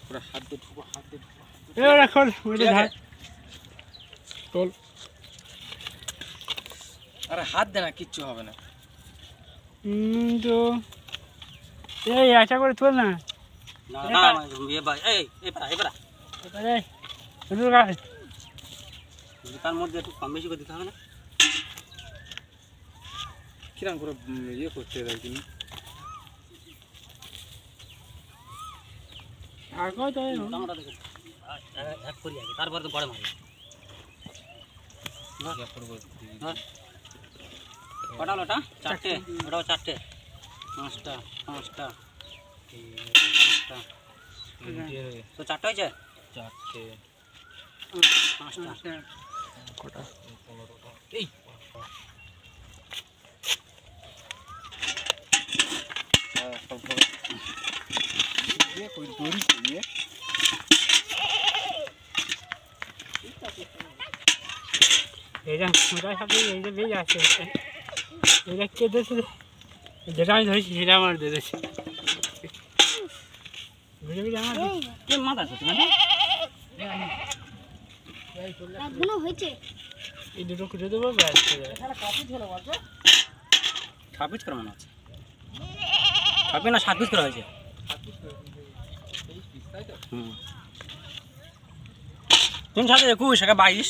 করে হাত দিয়ে ঢুকো, হাত দিয়ে ঢুকো। এই রাখো ওইটা ধর তোল। আরে হাত দে না, কিচ্ছু হবে না। তো এই আশা করে তোল না। না না এ ভাই এই পারা এবারে শুরু কর। তার মধ্যে একটু কম বেশি করে দিতে হবে না? কিরম করে ইয়ে করতে দেয় তিনি? আর কত মোটামোটা দেখো এক করি আগে, তারপরে তো পরে মারি। কটা হলো ওটা? চারটে। ওটাও চারটে, পাঁচটা পাঁচটা পাঁচটা। তো চারটে হয়েছে? চারটে পাঁচটা কটা? এই এইটা মোটা সাথে এই যে বেজ আছে, এটা কে দিয়েছে? যেটা আমি ধরেছি সেটা আমার দিয়ে দিয়েছে। বুঝে বুঝে আমার কে মাথা আছে তোমার? এখনো হয়েছে। এই দুটো খুঁজে দেবো ব্যাস। ছাব্বিশ করে মনে হচ্ছে, ছাব্বিশ না 27 করে হয়েছে। হুম 3 7 21 একা 22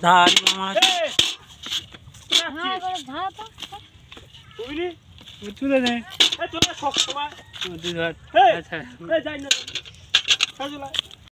ধার মামা হ্যাঁ এবারে ধার তো বুঝলি তুলে নে। তুই ধর। আচ্ছা যাই না।